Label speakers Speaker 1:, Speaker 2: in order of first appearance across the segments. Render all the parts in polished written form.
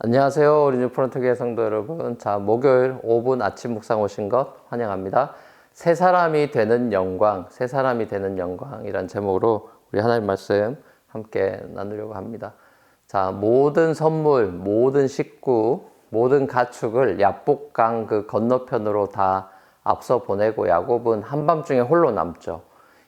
Speaker 1: 안녕하세요. 우리 뉴프런트교회 성도 여러분. 자, 목요일 5분 아침 묵상 오신 것 환영합니다. 새 사람이 되는 영광, 새 사람이 되는 영광이란 제목으로 우리 하나님 말씀 함께 나누려고 합니다. 자, 모든 선물, 모든 식구, 모든 가축을 야복강 그 건너편으로 다 앞서 보내고 야곱은 한밤중에 홀로 남죠.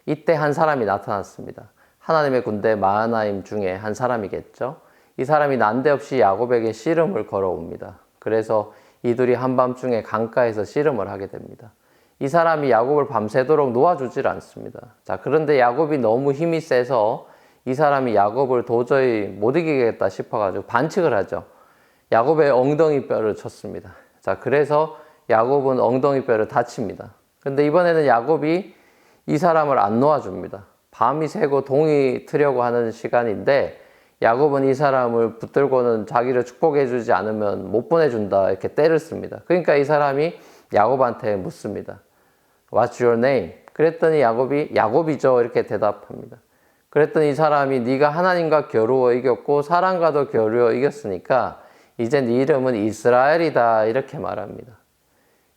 Speaker 1: 이때 한 사람이 나타났습니다. 하나님의 군대 마하나임 중에 한 사람이겠죠. 이 사람이 난데없이 야곱에게 씨름을 걸어옵니다. 그래서 이들이 한밤중에 강가에서 씨름을 하게 됩니다. 이 사람이 야곱을 밤새도록 놓아주질 않습니다. 자, 그런데 야곱이 너무 힘이 세서 이 사람이 야곱을 도저히 못 이기겠다 싶어가지고 반칙을 하죠. 야곱의 엉덩이 뼈를 쳤습니다. 자, 그래서 야곱은 엉덩이 뼈를 다칩니다. 근데 이번에는 야곱이 이 사람을 안 놓아줍니다. 밤이 새고 동이 트려고 하는 시간인데 야곱은 이 사람을 붙들고는 자기를 축복해주지 않으면 못 보내준다 이렇게 떼를 씁니다. 그러니까 이 사람이 야곱한테 묻습니다. What's your name? 그랬더니 야곱이 야곱이죠 이렇게 대답합니다. 그랬더니 이 사람이 네가 하나님과 겨루어 이겼고 사람과도 겨루어 이겼으니까 이제 네 이름은 이스라엘이다 이렇게 말합니다.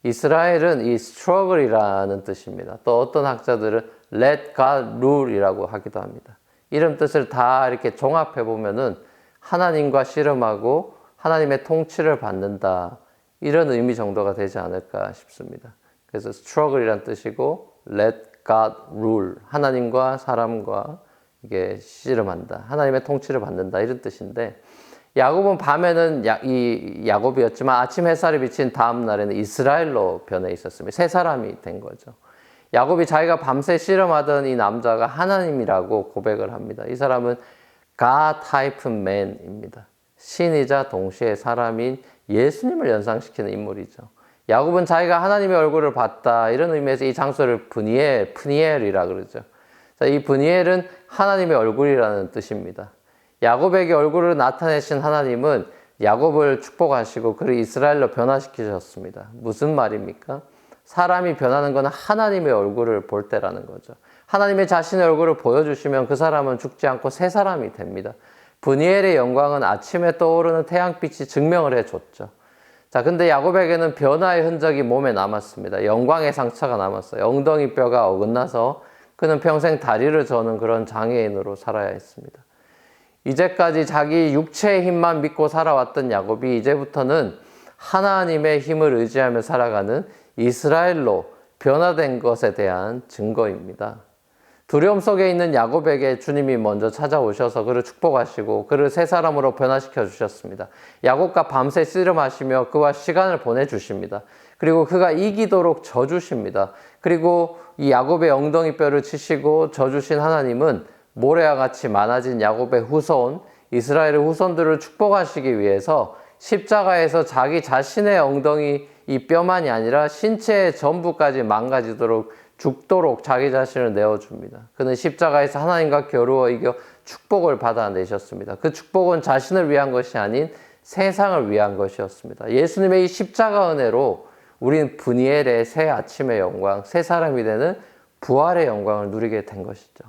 Speaker 1: 이스라엘은 이 struggle이라는 뜻입니다. 또 어떤 학자들은 let God rule이라고 하기도 합니다. 이름 뜻을 다 이렇게 종합해 보면은 하나님과 씨름하고 하나님의 통치를 받는다 이런 의미 정도가 되지 않을까 싶습니다. 그래서 struggle이란 뜻이고 let God rule 하나님과 사람과 이게 씨름한다 하나님의 통치를 받는다 이런 뜻인데 야곱은 밤에는 이 야곱이었지만 아침 햇살이 비친 다음 날에는 이스라엘로 변해 있었습니다. 새 사람이 된 거죠. 야곱이 자기가 밤새 씨름하던 이 남자가 하나님이라고 고백을 합니다. 이 사람은 God type man입니다. 신이자 동시에 사람인 예수님을 연상시키는 인물이죠. 야곱은 자기가 하나님의 얼굴을 봤다 이런 의미에서 이 장소를 프니엘이라 그러죠. 자, 이 프니엘은 하나님의 얼굴이라는 뜻입니다. 야곱에게 얼굴을 나타내신 하나님은 야곱을 축복하시고 그를 이스라엘로 변화시키셨습니다. 무슨 말입니까? 사람이 변하는 것은 하나님의 얼굴을 볼 때라는 거죠. 하나님의 자신의 얼굴을 보여주시면 그 사람은 죽지 않고 새 사람이 됩니다. 브니엘의 영광은 아침에 떠오르는 태양빛이 증명을 해줬죠. 자, 근데 야곱에게는 변화의 흔적이 몸에 남았습니다. 영광의 상처가 남았어요. 엉덩이 뼈가 어긋나서 그는 평생 다리를 저는 그런 장애인으로 살아야 했습니다. 이제까지 자기 육체의 힘만 믿고 살아왔던 야곱이 이제부터는 하나님의 힘을 의지하며 살아가는 이스라엘로 변화된 것에 대한 증거입니다. 두려움 속에 있는 야곱에게 주님이 먼저 찾아오셔서 그를 축복하시고 그를 새 사람으로 변화시켜 주셨습니다. 야곱과 밤새 씨름하시며 그와 시간을 보내주십니다. 그리고 그가 이기도록 져주십니다. 그리고 이 야곱의 엉덩이 뼈를 치시고 져주신 하나님은 모래와 같이 많아진 야곱의 후손, 이스라엘의 후손들을 축복하시기 위해서 십자가에서 자기 자신의 엉덩이 이 뼈만이 아니라 신체의 전부까지 망가지도록 죽도록 자기 자신을 내어줍니다. 그는 십자가에서 하나님과 겨루어 이겨 축복을 받아내셨습니다. 그 축복은 자신을 위한 것이 아닌 세상을 위한 것이었습니다. 예수님의 이 십자가 은혜로 우리는 브니엘의 새 아침의 영광, 새 사람이 되는 부활의 영광을 누리게 된 것이죠.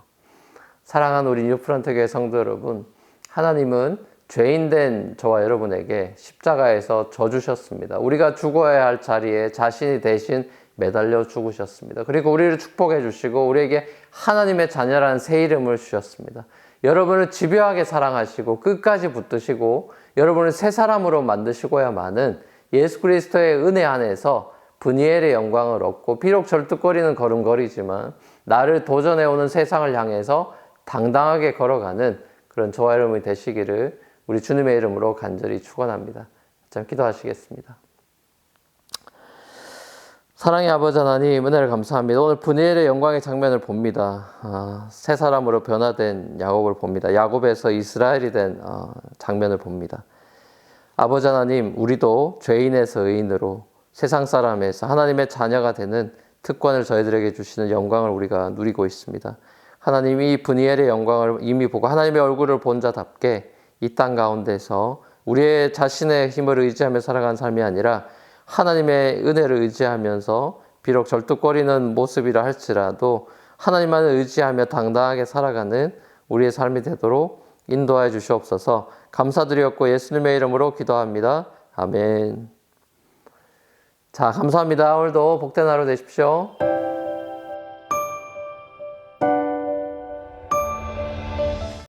Speaker 1: 사랑하는 우리 뉴프런트교회 성도 여러분, 하나님은 죄인된 저와 여러분에게 십자가에서 져주셨습니다. 우리가 죽어야 할 자리에 자신이 대신 매달려 죽으셨습니다. 그리고 우리를 축복해 주시고 우리에게 하나님의 자녀라는 새 이름을 주셨습니다. 여러분을 집요하게 사랑하시고 끝까지 붙드시고 여러분을 새 사람으로 만드시고야만은 예수 그리스도의 은혜 안에서 브니엘의 영광을 얻고 비록 절뚝거리는 걸음걸이지만 나를 도전해오는 세상을 향해서 당당하게 걸어가는 그런 저와 여러분이 되시기를 우리 주님의 이름으로 간절히 축원합니다. 참 기도하시겠습니다. 사랑의 아버지 하나님 은혜를 감사합니다. 오늘 브니엘의 영광의 장면을 봅니다. 새 사람으로 변화된 야곱을 봅니다. 야곱에서 이스라엘이 된 장면을 봅니다. 아버지 하나님 우리도 죄인에서 의인으로 세상 사람에서 하나님의 자녀가 되는 특권을 저희들에게 주시는 영광을 우리가 누리고 있습니다. 하나님이 브니엘의 영광을 이미 보고 하나님의 얼굴을 본 자답게 이 땅 가운데서 우리의 자신의 힘을 의지하며 살아가는 삶이 아니라 하나님의 은혜를 의지하면서 비록 절뚝거리는 모습이라 할지라도 하나님만을 의지하며 당당하게 살아가는 우리의 삶이 되도록 인도하여 주시옵소서. 감사드리옵고 예수님의 이름으로 기도합니다. 아멘. 자, 감사합니다. 오늘도 복된 하루 되십시오.